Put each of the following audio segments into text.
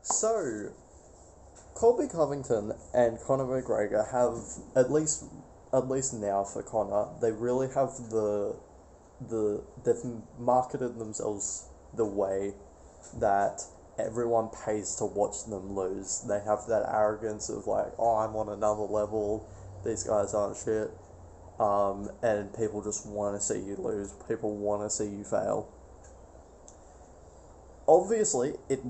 So, Colby Covington and Conor McGregor have at least now for Conor, they really have they've marketed themselves the way that everyone pays to watch them lose. They have that arrogance of like, oh, I'm on another level. These guys aren't shit. And people just want to see you lose. People want to see you fail. Obviously, it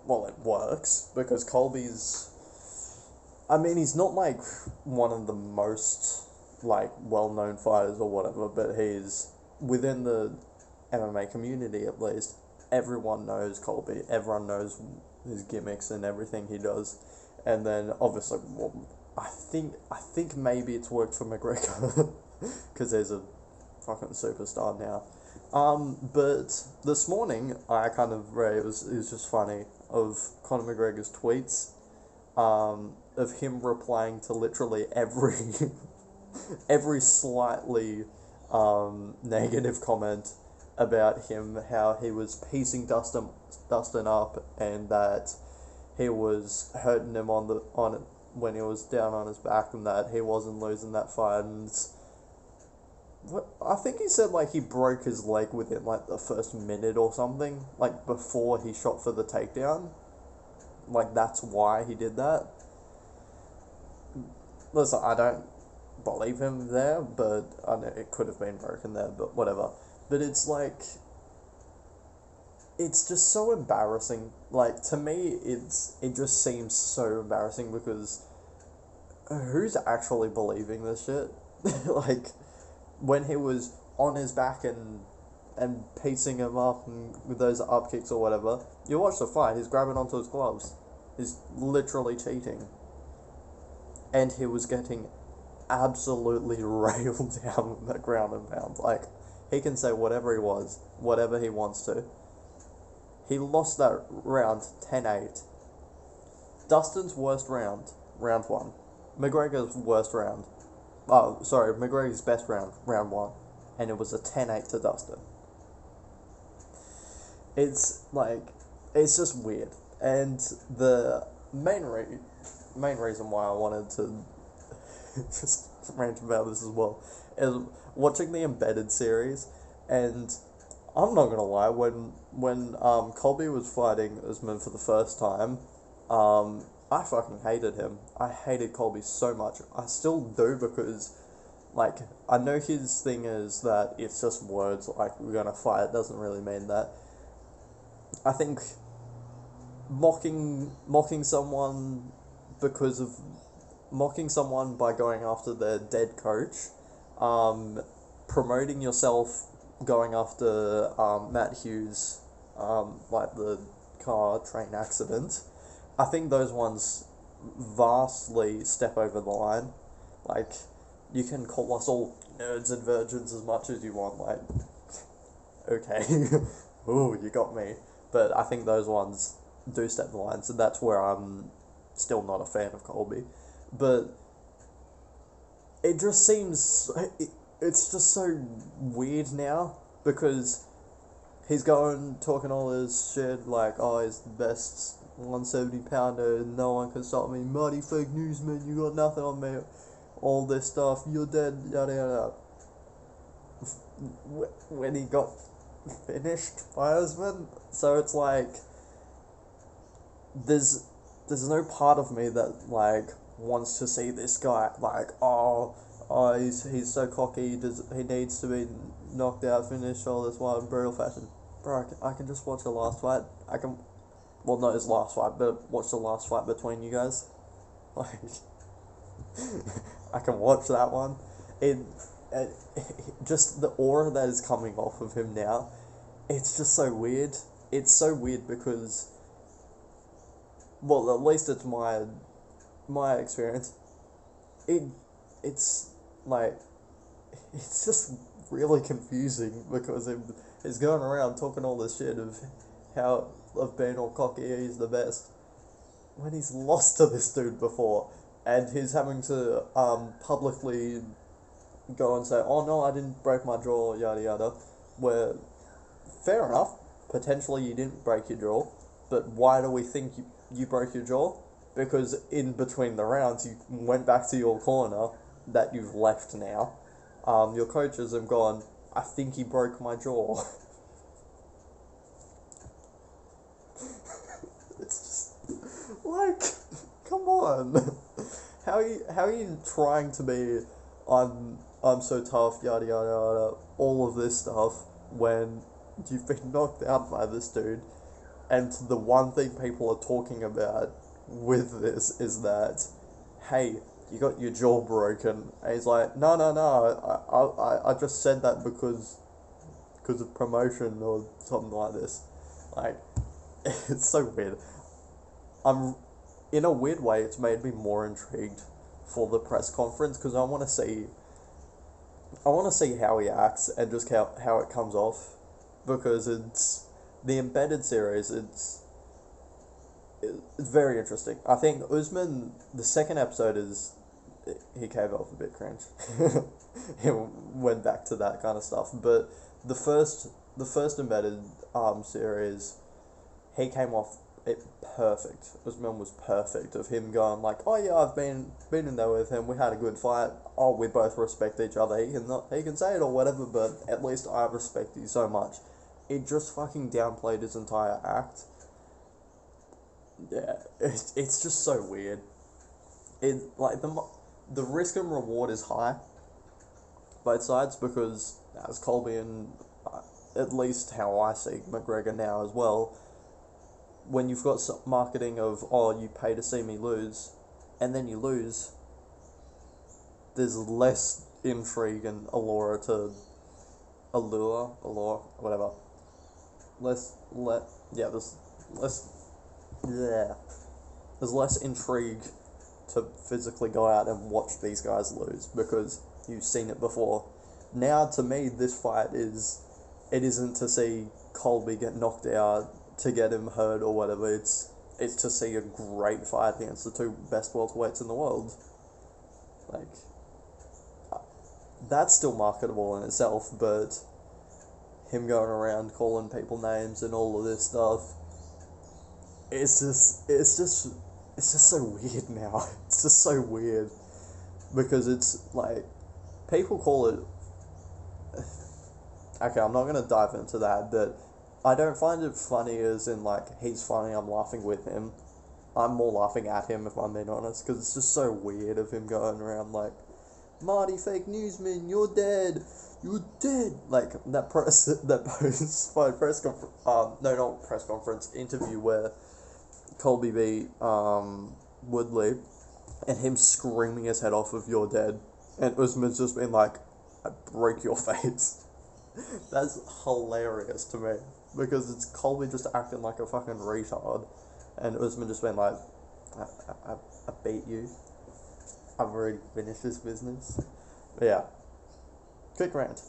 works because Colby's. I mean, he's not like one of the most like well-known fighters or whatever, but he's within the MMA community at least. Everyone knows Colby. Everyone knows his gimmicks and everything he does, and then obviously, well, I think maybe it's worked for McGregor because there's a fucking superstar now. But this morning I kind of read it was just funny of Conor McGregor's tweets, of him replying to literally every every slightly negative comment about him, how he was piecing Dustin up, and that he was hurting him on when he was down on his back, and that he wasn't losing that fight. And I think he said like he broke his leg within like the first minute or something, like before he shot for the takedown. Like that's why he did that. Listen, I don't believe him there, but I know it could have been broken there, but whatever. But it's like, it's just so embarrassing. Like to me, it just seems so embarrassing because who's actually believing this shit? Like when he was on his back and piecing him up and with those up kicks or whatever, you watch the fight. He's grabbing onto his gloves. He's literally cheating, and he was getting absolutely railed down on the ground and pound. Like he can say whatever he wants to. He lost that round 10-8. Dustin's worst round, round 1. McGregor's worst round. Oh, sorry, McGregor's best round, round 1. And it was a 10-8 to Dustin. It's like, it's just weird. And the main reason why I wanted to just rant about this as well is watching the Embedded series. And I'm not gonna lie, when Colby was fighting Usman for the first time, I fucking hated him. I hated Colby so much. I still do because, like, I know his thing is that it's just words, like, we're gonna fight, it doesn't really mean that. I think mocking someone because of mocking someone by going after their dead coach, promoting yourself going after Matt Hughes, like the car train accident, I think those ones vastly step over the line. Like, you can call us all nerds and virgins as much as you want, like, okay, ooh, you got me. But I think those ones do step the line, so that's where I'm still not a fan of Colby. But it just seems, it's just so weird now, because he's talking all this shit, like, oh, he's the best 170-pounder, no one can stop me, muddy fake news, man, you got nothing on me, all this stuff, you're dead, yada yada. When he got finished by Usman, so it's like, there's no part of me that, like, wants to see this guy, like, he's so cocky, he needs to be knocked out, finished, all this while in brutal fashion. Bro, I can just watch the last fight. Well, not his last fight, but watch the last fight between you guys. Like, I can watch that one. It just the aura that is coming off of him now, it's just so weird. It's so weird because, well, at least it's my experience. It's like, it's just really confusing because he's going around talking all this shit of being all cocky, he's the best, when he's lost to this dude before, and he's having to publicly go and say, oh no, I didn't break my jaw, yada yada, where, fair enough, potentially you didn't break your jaw, but why do we think you broke your jaw? Because in between the rounds, you went back to your corner that you've left now. Your coaches have gone, I think he broke my jaw. It's just like, come on. How are you trying to be I'm so tough, yada yada yada, all of this stuff when you've been knocked out by this dude, and the one thing people are talking about with this is that, hey, you got your jaw broken. And he's like, no, I just said that because of promotion or something like this. Like, it's so weird. In a weird way, it's made me more intrigued for the press conference because I want to see how he acts and just how it comes off, because it's the embedded series. It's very interesting. I think Usman, the second episode he came off a bit cringe. He went back to that kind of stuff, but the first embedded series, he came off it perfect. Usman was perfect of him going like, oh yeah, I've been in there with him. We had a good fight. Oh, we both respect each other. He can say it or whatever, but at least I respect you so much. It just fucking downplayed his entire act. Yeah, it's just so weird. It like the risk and reward is high, both sides, because as Colby and at least how I see McGregor now as well, when you've got some marketing of, oh, you pay to see me lose, and then you lose, there's less intrigue and allure, whatever. There's less intrigue to physically go out and watch these guys lose because you've seen it before. Now, to me, this fight isn't to see Colby get knocked out, to get him hurt or whatever. It's to see a great fight against the two best welterweights in the world. Like, that's still marketable in itself, but him going around calling people names and all of this stuff, it's just so weird now. It's just so weird because it's like, people call it. Okay, I'm not gonna dive into that, but I don't find it funny as in like he's funny, I'm laughing with him. I'm more laughing at him if I'm being honest, because it's just so weird of him going around like, Marty, fake newsman, you're dead. Like that post-fight press conference, no, not press conference, interview where Colby beat Woodley, and him screaming his head off of "You're dead," and Usman's just been like, "I break your face." That's hilarious to me because it's Colby just acting like a fucking retard, and Usman just been like, I beat you. I've already finished this business. But yeah, quick rant.